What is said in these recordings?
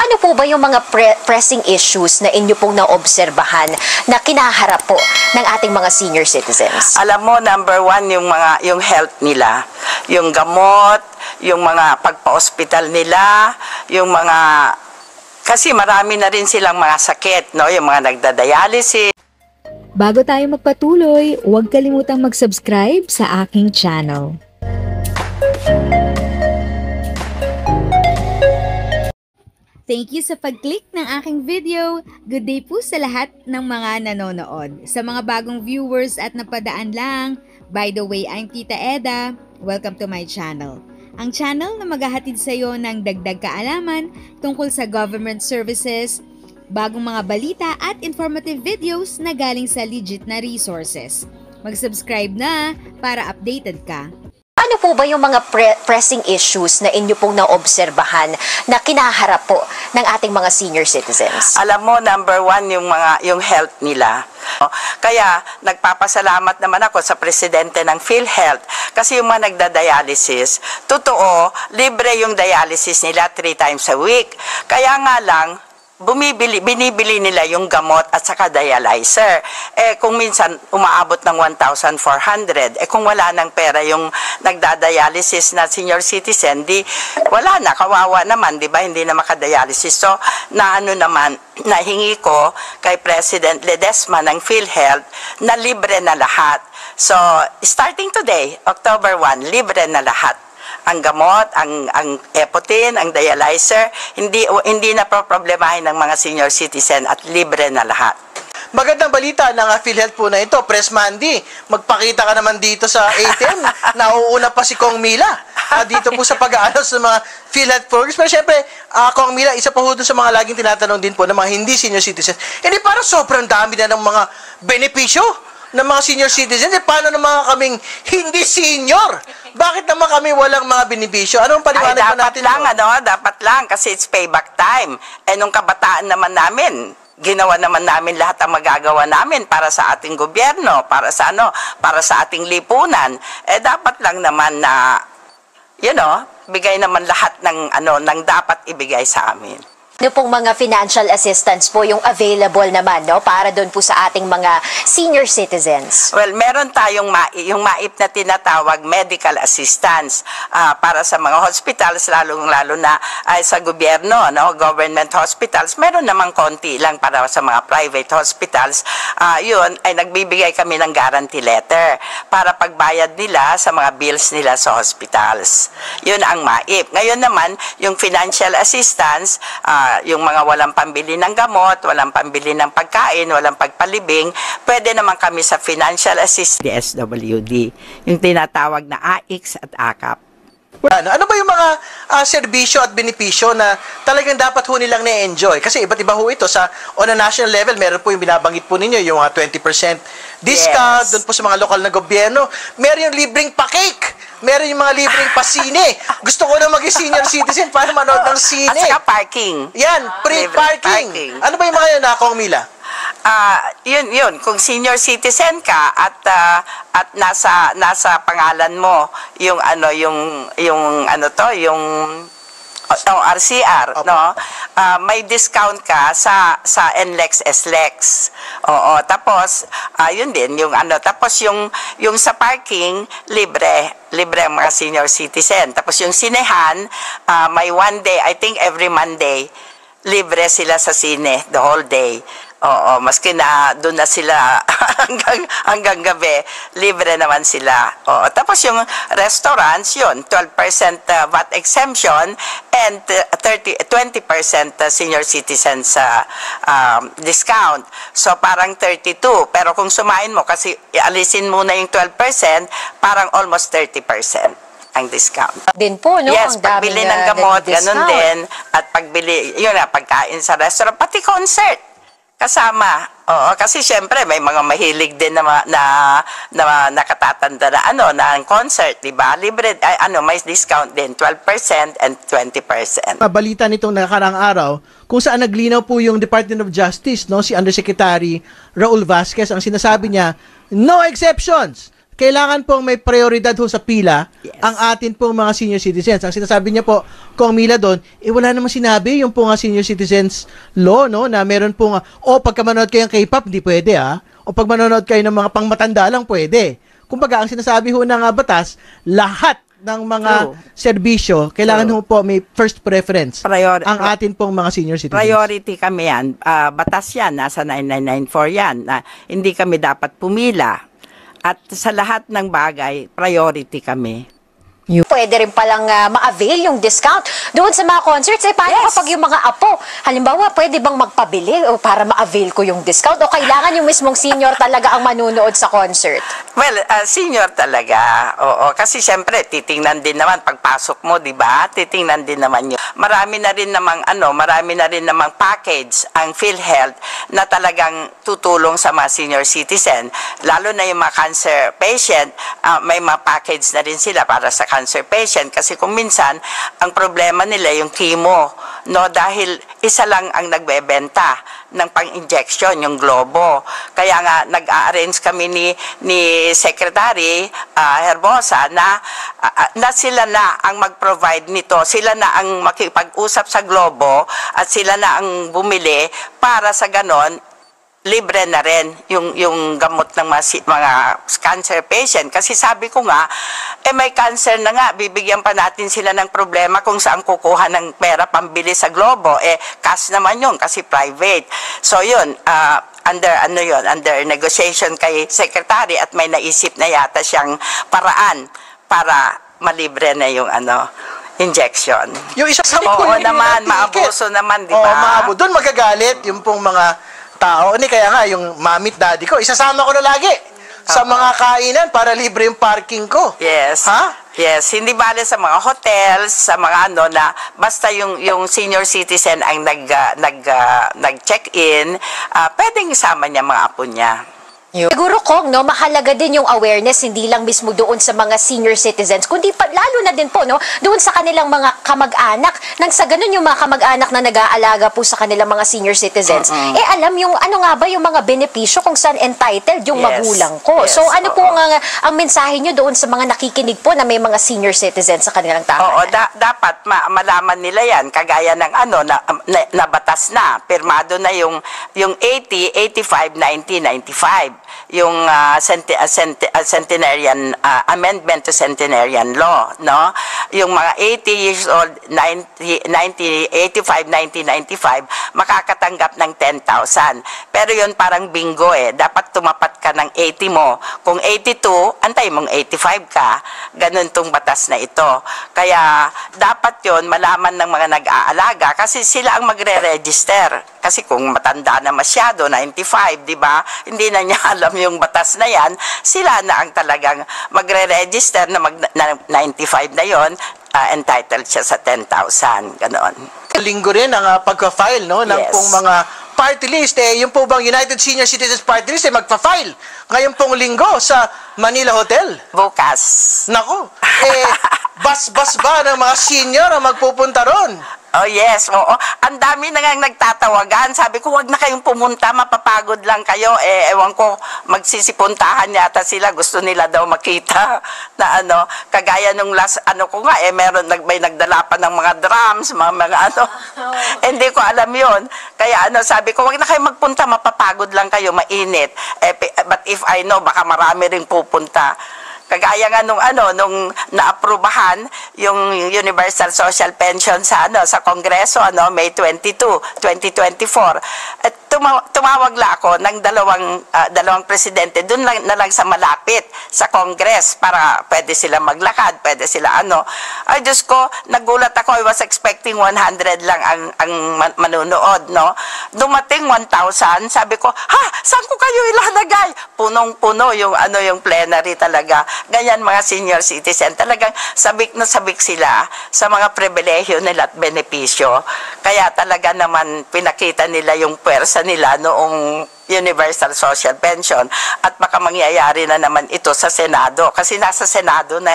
Ano po ba yung mga pressing issues na inyo pong naobserbahan na kinaharap po ng ating mga senior citizens? Alam mo, number one, yung health nila, yung gamot, yung mga pagpa-hospital nila, yung mga, kasi marami na rin silang mga sakit, no? Yung mga nagda-dialysis. Bago tayo magpatuloy, huwag kalimutang mag-subscribe sa aking channel. Thank you sa pag-click ng aking video. Good day po sa lahat ng mga nanonood. Sa mga bagong viewers at napadaan lang, by the way, I'm Tita Eda. Welcome to my channel. Ang channel na maghahatid sa iyo ng dagdag kaalaman tungkol sa government services, bagong mga balita at informative videos na galing sa legit na resources. Mag-subscribe na para updated ka. Ano po ba yung mga pressing issues na inyo pong naobserbahan na kinaharap po ng ating mga senior citizens? Alam mo, number one, yung health nila. Kaya nagpapasalamat naman ako sa presidente ng PhilHealth kasi yung mga nagda-dialysis, totoo, libre yung dialysis nila 3 times a week. Kaya nga lang, binibili nila yung gamot at saka dialyzer. Kung minsan umaabot ng 1,400, kung wala ng pera yung nagda-dialysis na senior citizen, wala na, kawawa naman, di ba? Hindi na makadialysis. So, nahingi ko kay President Ledesma ng PhilHealth na libre na lahat. So, starting today, October 1, libre na lahat. Ang gamot, ang Epotin, ang dialyzer, hindi na problemahin ng mga senior citizen at libre na lahat. Magandang balita ng PhilHealth po na ito, Press Mandy. Magpakita ka naman dito sa ATM. Nauuna pa si Kong Mila dito po sa pag-aaral sa mga PhilHealth programs. Pero syempre, Kong Mila, isa pa ho doon sa mga laging tinatanong din po ng mga hindi senior citizens. Hindi parang sobrang dami na ng mga benepisyo ng mga senior citizens. Paano ng mga kaming hindi senior? Bakit naman kami walang mga benepisyo? Anong paliwanag pa natin? Dapat lang kasi it's payback time. Nung kabataan naman namin, ginawa naman namin lahat ang magagawa namin para sa ating gobyerno, para sa ating lipunan. Dapat lang naman na, bigay naman lahat ng dapat ibigay sa amin. Ano pong mga financial assistance po yung available naman, no, para doon po sa ating mga senior citizens? Well, meron tayong yung MAIP na tinatawag medical assistance para sa mga hospitals, lalong-lalo na sa gobyerno, no, government hospitals. Meron namang konti lang para sa mga private hospitals. Yun ay nagbibigay kami ng guarantee letter para pagbayad nila sa mga bills nila sa hospitals. Yun ang MAIP. Ngayon naman, yung financial assistance, yung mga walang pambili ng gamot, walang pambili ng pagkain, walang pagpalibing, pwede naman kami sa financial assistance, DSWD, yung tinatawag na AIX at AKAP. Ano ba yung mga serbisyo at benepisyo na talagang dapat ho nilang na-enjoy? Kasi iba't iba ho ito. On a national level, meron po yung binabanggit po ninyo, yung 20% discount, doon po sa mga lokal na gobyerno. Meron yung libreng pa-cake. Meron yung mga libreng pasine. Gusto ko na maging senior citizen para manood ng sine. At saka parking. Yan, free parking. Ano ba yung mga yun na, Kong Mila? Yun. Kung senior citizen ka at nasa pangalan mo yung RCR, okay, no? May discount ka sa NLEX, SLEX. Oo, tapos yun din tapos yung sa parking libre ang mga senior citizen. Tapos yung sinehan, may one day, I think every Monday, libre sila sa sine the whole day. Oo, maski na doon na sila hanggang gabi, libre naman sila. Oo, tapos yung restaurants, yun, 12% VAT exemption and 20% senior citizens discount. So parang 32. Pero kung sumain mo, kasi alisin muna yung 12%, parang almost 30% ang discount. Din po, no? Yes, ang pagbili ng gamot, ganun din. At pagbili, pagkain sa restaurant, pati concert. Kasama. Oo, kasi syempre may mga mahilig din na nakatatanda na concert, di ba? Libre, may discount din, 12% and 20%. Balita nitong nakaraang araw, kung saan naglinaw po yung Department of Justice, no, si Undersecretary Raul Vasquez, ang sinasabi niya, no exceptions. kailangan pong may prioridad ho sa pila Yes. ang atin pong mga senior citizens. Ang sinasabi niya po, Kong Mila doon, wala namang sinabi yung pong senior citizens law, no, na meron pong, pagka manonood kayo ng K-pop, hindi pwede, o pag manonood kayo ng mga pangmatanda lang, pwede. Kumbaga, ang sinasabi ho ng batas, lahat ng mga True. serbisyo, kailangan ho po may first preference ang Priority. atin pong mga senior citizens. Priority kami yan. Batas yan, nasa 9994 yan. Na hindi kami dapat pumila. At sa lahat ng bagay, priority kami. Pwede rin palang ma-avail yung discount doon sa mga concerts. Paano Yes. kapag yung mga apo, halimbawa, pwede bang magpabili o para ma-avail ko yung discount? O kailangan yung mismong senior talaga ang manunood sa concert? Well, senior talaga. Oo, kasi syempre titingnan din naman pagpasok mo, 'di ba? Titingnan din naman 'yun. Marami na rin namang package ang PhilHealth na talagang tutulong sa mga senior citizen. Lalo na yung mga cancer patient, may mga package na rin sila para sa cancer patient kasi kung minsan ang problema nila yung chemo, no, dahil isa lang ang nagbebenta ng pang-injection, yung Globo. Kaya nga nag-arrange kami ni Secretary Herbosa na sila na ang mag-provide nito. Sila na ang makipag-usap sa Globo at sila na ang bumili para sa ganon libre na rin yung gamot ng mga cancer patient. Kasi sabi ko nga, may cancer na nga, bibigyan pa natin sila ng problema kung saan kukuha ng pera pambili sa Globo. Cash naman yun kasi private. So yun, under negotiation kay Secretary at may naisip na yata siyang paraan para malibre na yung injection. Yung isang Oo naman, maabuso naman, di ba? Doon magagalit yung pong mga tao. Kaya nga, yung mami at daddy ko, isasama ko na lagi sa mga kainan para libre yung parking ko. Yes. Ha? Yes, hindi bale sa mga hotels, sa mga na basta yung senior citizen ang nag-check-in, pwedeng isama niya mga apo niya. Siguro, Kong, mahalaga din yung awareness, hindi lang mismo doon sa mga senior citizens, kundi lalo na din po, doon sa kanilang mga kamag-anak. Nang sa ganun yung mga kamag-anak na nag-aalaga po sa kanilang mga senior citizens, alam yung ano nga ba yung mga benepisyo kung saan entitled yung Yes. magulang ko. Yes, So, ano po ang mensahe nyo doon sa mga nakikinig po na may mga senior citizens sa kanilang tahanan? Oo, dapat malaman nila yan, kagaya ng na batas na, pirmado na yung 80, 85, 90, 95. Yung centenarian amendment to centenarian law, no? Yung mga 80 years old, 90, 85, 90, 95 makakatanggap ng 10,000. Pero yun parang bingo dapat tumapat ka ng 80 mo. Kung 82, antay mong 85 ka. Ganun tong batas na ito. Kaya dapat yun malaman ng mga nag-aalaga kasi sila ang magre-register. Kasi kung matanda na masyado, 95, di ba? Hindi na niya alam yung batas na yan. Sila na ang talagang magre-register na 95 na yon, entitled siya sa 10,000. Ganon. Linggo rin ang pagka-file ng Yes. pong mga party list. Yung po bang United Senior Citizens Party List magpa-file ngayon pong linggo sa Manila Hotel. Bukas. Nako, bas-bas ba ng mga senior ang magpupunta ron? Oh yes, oo. Ang dami na nga nagtatawagan. Sabi ko, wag na kayong pumunta, mapapagod lang kayo. Ewan ko, magsisipuntahan yata sila. Gusto nila daw makita na kagaya nung last, ko nga, may nagdala pa ng mga drums, mga Hindi ko alam yon. Kaya sabi ko, wag na kayong magpunta, mapapagod lang kayo, mainit. But if I know, baka marami rin pupunta. Kagaya nga nung naaprubahan yung Universal Social Pension sa Kongreso May 22, 2024. At tumawag lang ako ng dalawang presidente doon na lang sa malapit sa Congress para pwede sila maglakad, pwede sila Ay Diyos ko, nagulat ako. I was expecting 100 lang ang manunood, no? Dumating 1,000. Sabi ko, saan ko kayo ilalagay? Punong-puno yung plenary talaga. Ganyan mga senior citizen, talagang sabik na sabik sila sa mga pribilehyo nila at benepisyo. Kaya talaga naman pinakita nila yung puwersa nila noong Universal Social Pension at baka mangyayari na naman ito sa Senado kasi nasa Senado na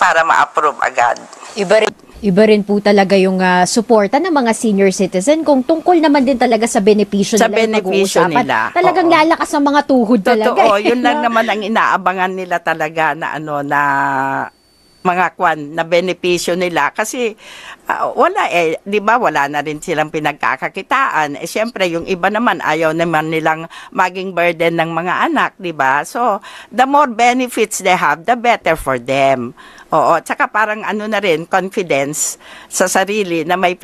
para ma-approve agad. Iba rin. Iba rin po talaga yung suporta ng mga senior citizen kung tungkol naman din talaga sa benepisyo Sa nila. yung benepisyo pag-uusapan. nila. Talagang Oo. lalakas ang mga tuhod talaga. Totoo, yun lang naman ang inaabangan nila talaga na na mga na benepisyo nila kasi wala 'di ba, wala na rin silang pinagkakakitaan. Syempre yung iba naman ayaw naman nilang maging burden ng mga anak, 'di ba? So the more benefits they have, the better for them. Oo, tsaka parang na rin, confidence sa sarili na may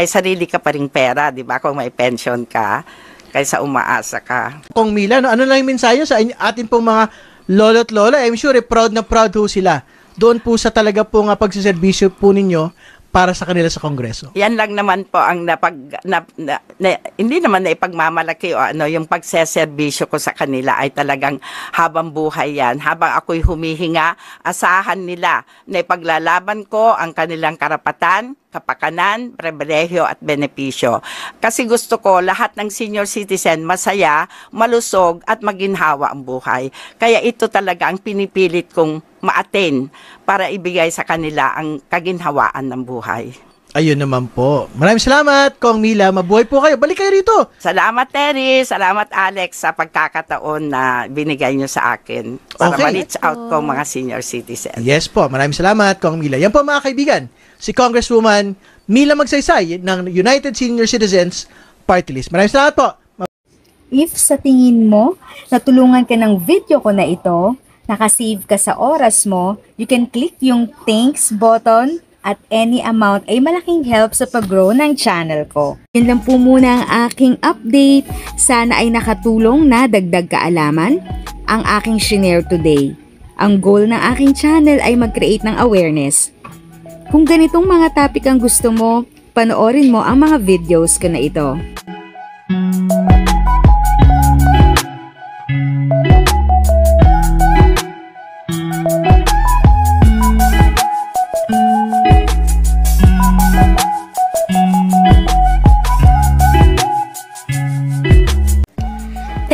sarili ka pa ring pera, 'di ba? Kung may pension ka kaysa umaasa ka. Kong Mila, ano lang yung mensahe sa atin pong mga lolo't lola? I'm sure proud na proud ho sila doon po sa talaga po nga pagsiservisyo po ninyo para sa kanila sa Kongreso. Yan lang naman po ang hindi naman na ipagmamalaki o yung pagseserbisyo ko sa kanila ay talagang habang buhay yan. Habang ako'y humihinga, asahan nila na ipaglalaban ko ang kanilang karapatan, kapakanan, pribilehyo at benepisyo. Kasi gusto ko lahat ng senior citizen masaya, malusog at maginhawa ang buhay. Kaya ito talaga ang pinipilit kong ma-attain para ibigay sa kanila ang kaginhawaan ng buhay. Ayun naman po. Maraming salamat, Kong Mila. Mabuhay po kayo. Balik kayo rito. Salamat, Terry. Salamat, Alex, sa pagkakataon na binigay nyo sa akin para ma-reach out ko mga senior citizens. Yes po. Maraming salamat, Kong Mila. Yan po mga kaibigan. Si Congresswoman Mila Magsaysay ng United Senior Citizens Party List. Maraming salamat po. If sa tingin mo, natulungan ka ng video ko na ito, nakasave ka sa oras mo, you can click yung thanks button at any amount ay malaking help sa pag-grow ng channel ko. Yun lang po muna ang aking update. Sana ay nakatulong na dagdag kaalaman ang aking shinare today. Ang goal ng aking channel ay mag-create ng awareness. Kung ganitong mga topic ang gusto mo, panoorin mo ang mga videos ko na ito.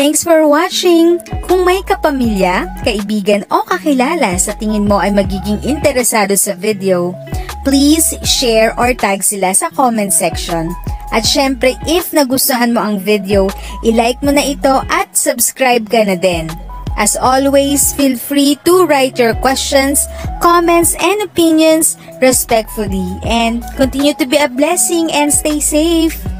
Thanks for watching! Kung may kapamilya, kaibigan o kakilala sa tingin mo ay magiging interesado sa video, please share or tag sila sa comment section. At syempre, if nagustuhan mo ang video, i-like mo na ito at subscribe ka na din. As always, feel free to write your questions, comments, and opinions respectfully. And continue to be a blessing and stay safe!